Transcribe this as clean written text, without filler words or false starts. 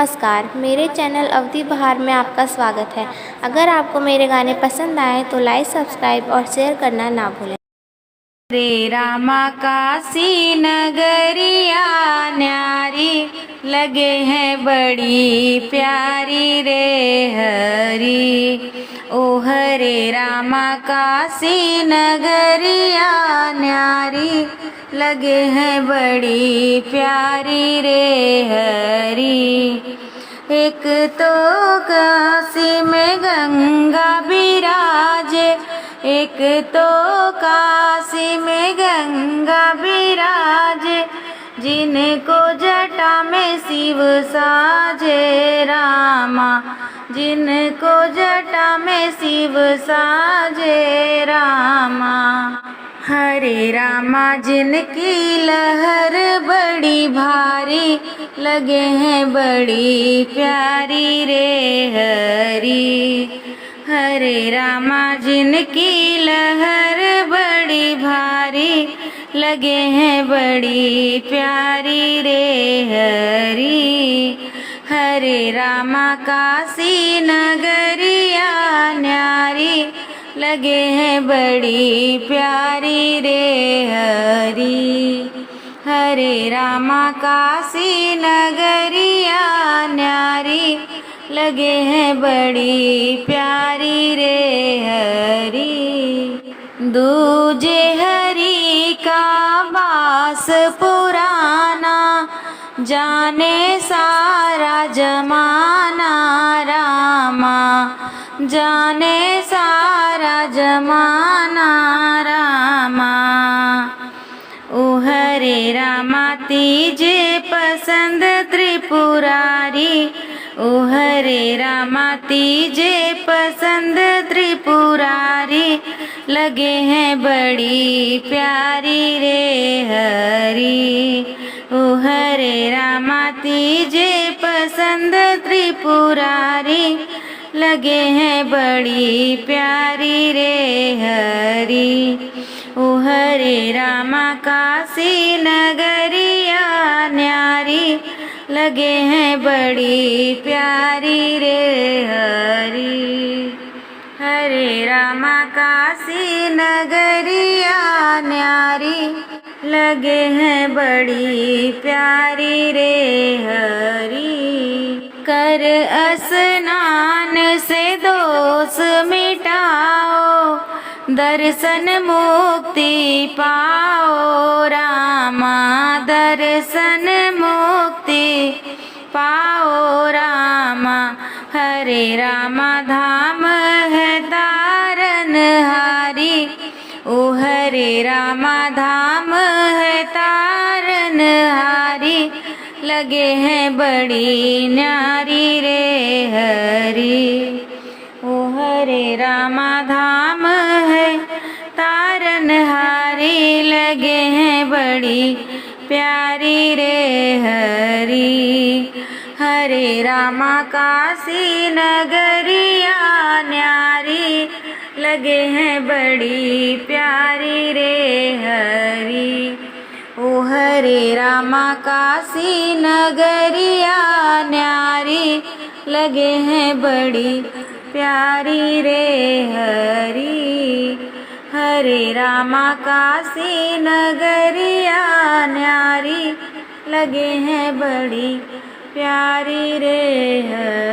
नमस्कार, मेरे चैनल अवधि बहार में आपका स्वागत है। अगर आपको मेरे गाने पसंद आए तो लाइक, सब्सक्राइब और शेयर करना ना भूलें। रे रामा काशी नगरिया न्यारी लगे हैं बड़ी प्यारी रे हरी। ओ हरे रामा काशी नगरिया न्यारी लगे हैं बड़ी प्यारी रे हरी। एक तो काशी में गंगा विराजे, एक तो काशी में गंगा विराजे, जिनको जटा में शिव साजे रामा, जिनको जटा में शिव साजे रामा। हरे रामा जिनकी लहर बड़ी भारी लगे हैं बड़ी प्यारी रे हरी। हरे रामा जिनकी लहर बड़ी भारी लगे हैं बड़ी प्यारी रे हरी। हरे रामा काशी नगरिया न्यारी लगे हैं बड़ी प्यारी रे हरी। हरे रामा काशी नगरिया न्यारी लगे हैं बड़ी प्यारी रे हरी। दूजे हरि का वास पुराना, जाने सारा जमाना रामा, जाने सारा जमाना रामा। ओ हरे रामा तीजे पसंद त्रिपुरारी, ओ हरे रामा तीजे पसंद त्रिपुरारी लगे हैं बड़ी प्यारी रे हरी। ओ हरे रामा तीजे पसंद त्रिपुरारी लगे हैं बड़ी प्यारी रे हरी। ओ हरे रामा काशी नगरिया न्यारी लगे हैं बड़ी प्यारी रे हरी। हरे रामा काशी नगरिया न्यारी लगे हैं बड़ी प्यारी रे हरी। कर स्नान से दोष मिटाओ, दर्शन मुक्ति पाओ रामा, दर्शन मुक्ति पाओ रामा। हरे रामा धाम है तारनहारी, ओ हरे रामा धाम है तारनहारी लगे हैं बड़ी न्यारी रे हरी। ओ हरे रामा धाम है तारनहारी लगे हैं बड़ी प्यारी रे हरी। हरे रामा काशी नगरिया न्यारी लगे हैं बड़ी प्यारी रे हरी। ओ हरे रामा काशी नगरिया न्यारी लगे हैं बड़ी प्यारी रे हरी। हरे रामा काशी नगरिया न्यारी लगे हैं बड़ी प्यारी रे हरी।